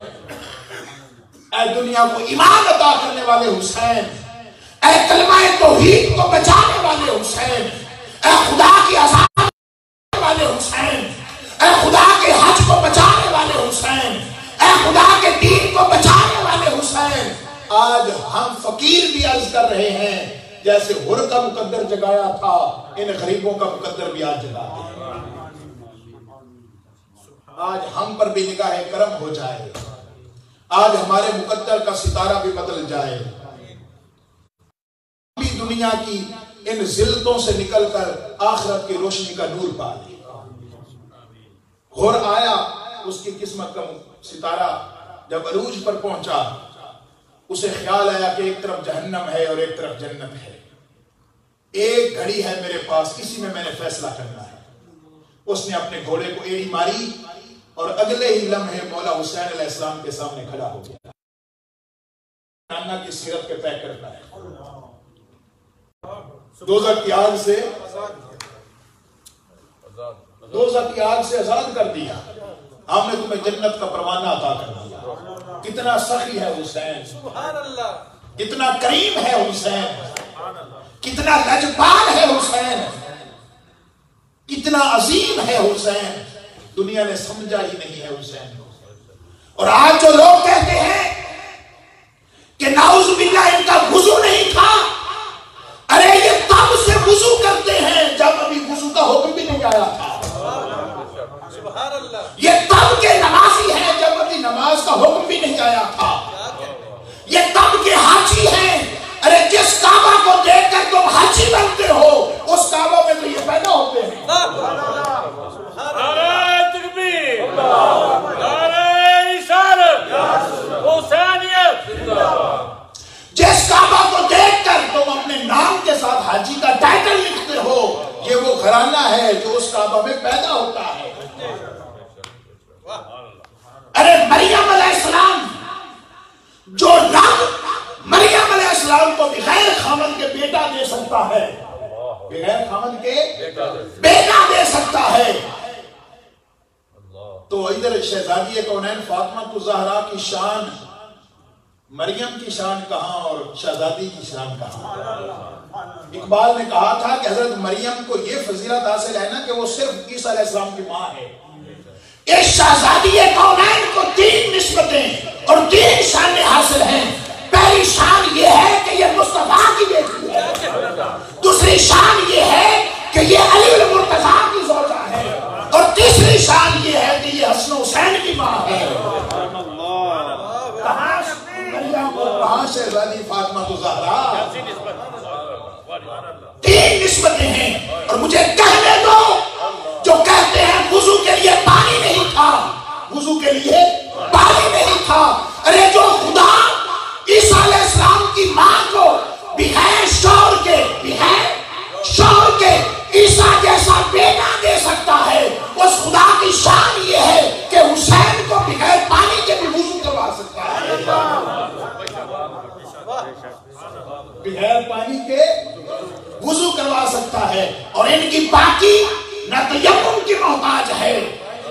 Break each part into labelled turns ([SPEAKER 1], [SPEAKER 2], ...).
[SPEAKER 1] اے دنیا کو ایمان عطا کرنے والے حسین، اے کلمہ توحید کو بچانے والے حسین، اے خدا کی عذاب والے حسین، اے خدا کے حج کو بچانے والے حسین، اے خدا کے دین کو بچانے والے حسین، آج ہم فقیر بھی عرض کر رہے ہیں جیسے ہر کا مقدر جگایا تھا، ان غریبوں کا مقدر بھی آج جگاتے ہیں۔ آج ہم پر بھی نگاہ کرم ہو جائے، آج ہمارے مقدر کا ستارہ بھی بدل جائے، بھی دنیا کی ان ذلتوں سے نکل کر آخرت کی روشنی کا نور پا لے۔ ہر آیا، اس کی قسمت کا ستارہ جب عروج پر پہنچا، اسے خیال آیا کہ ایک طرف جہنم ہے اور ایک طرف جنت ہے، ایک گھڑی ہے میرے پاس، اسی میں میں نے فیصلہ کرنا ہے۔ اس نے اپنے گھوڑے کو ایڑی ماری اور اگلے ہی لمحے مولا حسین علیہ السلام کے سامنے کھڑا ہو گیا۔ نانا کی سیرت کے طے کرتا ہے، دوزخ کی آگ سے آزاد کر دیا، ہم نے تمہیں جنت کا پروانہ عطا کر دیا۔ کتنا سخی ہے حسین، کتنا کریم ہے حسین، کتنا لجپال ہے حسین، کتنا عظیم ہے حسین، دنیا نے سمجھا ہی نہیں ہے حسین کو۔ اور آج جو لوگ کہتے ہیں کہ نعوذ باللہ ان کا وضو نہیں تھا، ارے یہ تب سے وضو کرتے ہیں جب ابھی وضو کا حکم بھی نہیں آیا تھا، یہ تب کے نمازی ہیں جب ابھی نماز کا حکم بھی نہیں آیا تھا، یہ تب کے حاجی ہیں، ارے جس کعبہ کو دیکھ کر تم حاجی بنتے ہو اس کعبہ میں تو یہ پیدا ہوتے ہیں۔ جس کعبہ کو دیکھ کر تم اپنے نام کے ساتھ حاجی کا ٹائٹل لکھتے ہو، یہ وہ گھرانہ ہے جو اس کعبہ میں پیدا ہوتا ہے۔ ارے مریم علیہ السلام، جو رب مریم علیہ السلام کو بغیر خامن کے بیٹا دے سکتا ہے، بغیر خامن کے بیٹا دے سکتا ہے، تو ادھر شہزادی کونین فاطمہ الزہرا کی شان، مریم کی شان کہاں اور شہزادی کی شان کہاں؟ اقبال نے کہا تھا کہ حضرت مریم کو یہ فضیلت حاصل ہے نا کہ وہ صرف عیسیٰ علیہ السلام کی ماں ہے۔ اس شہزادی کونین کو 3 نسبتیں اور 3 شانیں حاصل ہیں۔ پہلی شان یہ ہے کہ یہ مصطفیٰ کی بیٹی ہے، دوسری شان یہ ہے کہ یہ علی المرتضیٰ کی زوجہ ہے، اور تیسری شان یہ ہے کہ یہ حسن حسین کی ماں ہے۔ کہاں مریم اور کہاں شہزادی فاطمہ الزہرا؟ 3 نسبتیں ہیں۔ اور مجھے کہنے دو جو کہتے ہیں وضو کے لیے پانی نہیں تھا، وضو کے لیے پانی نہیں تھا، ارے جو خدا عیسیٰ علیہ السلام کی ماں کو بغیر شور کے عیسیٰ جیسا بیٹا دے سکتا ہے، اس خدا کی شان یہ ہے کہ حسین کو بغیر پانی کے بھی وضو کروا سکتا ہے، بغیر پانی کے وضو کروا سکتا ہے۔ اور ان کی پاکی نہ تیمم کی محتاج ہے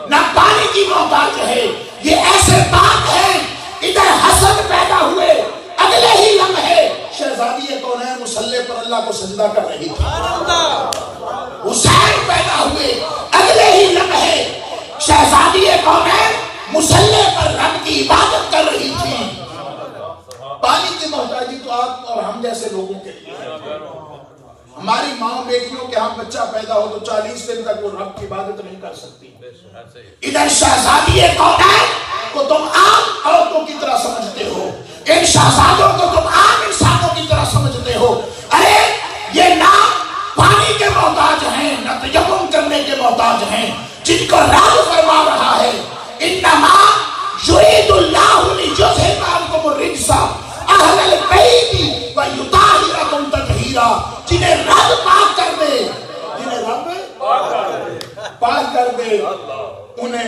[SPEAKER 1] نہ پانی کی محتاج ہے، یہ ایسے پاک ہیں۔ ادھر حسن پیدا ہوئے، اگلے ہی لمحے شہزادی کونین مصلی پر اللہ کو سجدہ کر رہی تھی، حسین پیدا ہوئے، اگلے ہی لمحے شہزادی کونین مصلی پر رب کی عبادت کر رہی تھی۔ پانی کی محتاجی تو آپ اور ہم جیسے لوگوں کے لیے، ہماری ماں بیٹیوں کے ہاں بچہ پیدا ہو تو 40 دن تک وہ رب کی عبادت نہیں کر سکتی۔ ادھر شہزادی کونین کو تم عام عورتوں کی طرح سمجھتے ہو، ان شہزادوں کو تم عام انسانوں کی طرح سمجھتے ہو، ارے یہ نہ پانی کے محتاج ہیں نہ تیمم کرنے کے محتاج ہیں، جن کو رب فرما رہا ہے انما یرید اللہ لیذھب عنکم الرجس اہل البیت ویطہرکم تطہیرا، جنہیں رب پاک کر دے، جنہیں رب پاک کر دے، انہیں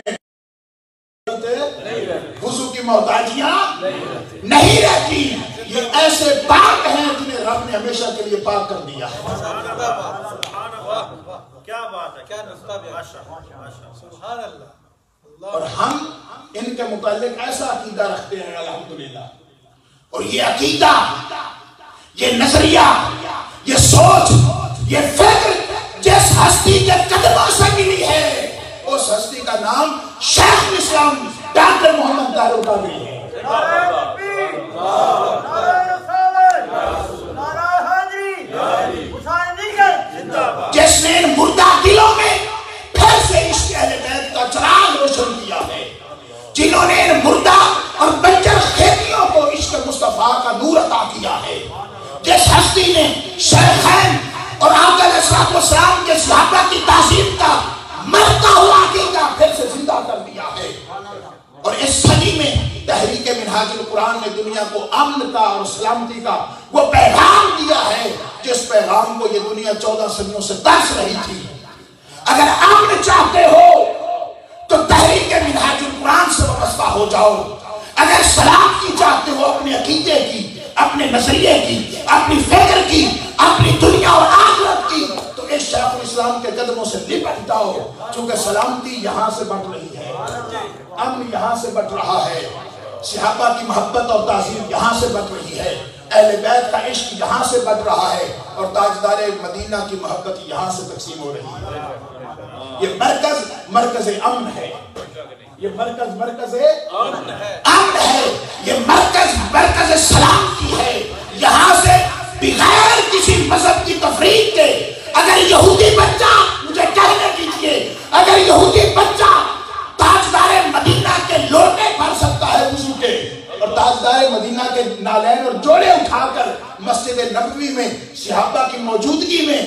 [SPEAKER 1] وضو کی محتاجیاں نہیں رہتی۔ یہ ایسے پاک ہیں جنہیں رب نے ہمیشہ کے لیے پاک کر دیا۔
[SPEAKER 2] کیا بات ہے، کیا نقطہ بھی، سبحان اللہ۔
[SPEAKER 1] اور ہم ان کے متعلق ایسا عقیدہ رکھتے ہیں الحمدللہ. اور یہ عقیدہ، یہ نظریہ، یہ سوچ، یہ فکر جس ہستی کے قدموں سے ملی ہے اس ہستی کا نام شیخ الاسلام ڈاکٹر محمد طاہر القادری ہے. جس نے ان مردہ دلوں میں پھر سے عشق اہل بیت کا چراغ روشن کیا ہے، جنہوں نے ان مردہ اور بنجر کھیتیوں کو عشق مصطفیٰ کا نور عطا کیا ہے، جس ہستی نے شیخین اور آقا علیہ السلام کے صحابہ کی تعظیم کا مرتا ہوا عقیدہ پھر سے زندہ کر دیا ہے. اور اس صدی میں تحریک منہاج القرآن نے دنیا کو امن کا اور سلامتی کا وہ پیغام دیا ہے جس پیغام کو یہ دنیا 14 صدیوں سے ترس رہی تھی. اگر امن چاہتے ہو تو تحریک منہاج القرآن سے وابستہ ہو جاؤ. اگر سلامتی چاہتے ہو اپنے عقیدے کی، اپنے نظریے کی، اپنی فکر کی، اپنی دنیا اور آخرت کی، تو اس شیخ الاسلام کے قدموں سے لپٹ جاؤ. چونکہ سلامتی یہاں سے بٹ رہی ہے، امن یہاں سے بٹ رہا ہے، صحابہ کی محبت اور تعظیم یہاں سے بٹ رہی ہے، اہل بیت کا عشق یہاں سے بٹ رہا ہے، اور تاجدار مدینہ کی محبت یہاں سے تقسیم ہو رہی ہے. یہ مرکز امن ہے، یہ مرکز امن ہے، یہ مرکز سلامتی ہے. یہاں سے بغیر کسی مذہب کی تفریق کے اگر یہودی بچہ، مجھے کہنے دیجئے، اگر یہودی بچہ تاجدار مدینہ کے لوٹے بھر سکتا ہے وضو کے، اور تاجدار مدینہ کے نالین اور جوڑے اٹھا کر مسجد نبوی میں صحابہ کی موجودگی میں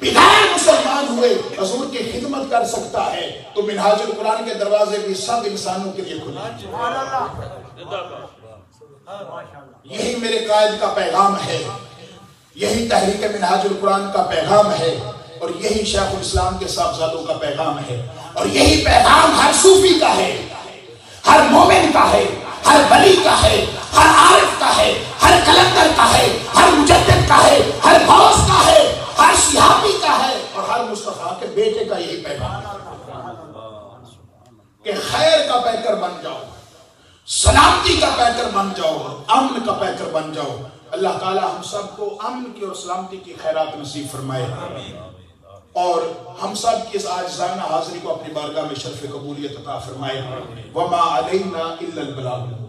[SPEAKER 1] بغیر مسلمان ہوئے حضور کی خدمت کر سکتا ہے، تو منہاج القرآن کے دروازے بھی سب انسانوں کے لیے کھلے. یہی میرے قائد کا پیغام ہے، یہی تحریک منہاج القرآن کا پیغام ہے، اور یہی شیخ الاسلام کے صاحبزادوں کا پیغام ہے. اور یہی پیغام ہر صوفی کا ہے، ہر مومن کا ہے، ہر ولی کا ہے، ہر عارف کا ہے، ہر کلندر کا ہے، ہر مجدد کا ہے، ہر غوث کا ہے، ہر صحابی کا ہے، اور ہر مصطفیٰ کے بیٹے کا یہی پیغام ہے کہ خیر کا پیکر بن جاؤ، سلامتی کا پیکر بن جاؤ، امن کا پیکر بن جاؤ. اللہ تعالی ہم سب کو امن کی اور سلامتی کی خیرات نصیب فرمائے، اور ہم سب کی اس عاجزانہ حاضری کو اپنی بارگاہ میں شرف قبولیت عطا فرمائے. وما علینا الا البلاغ المبین.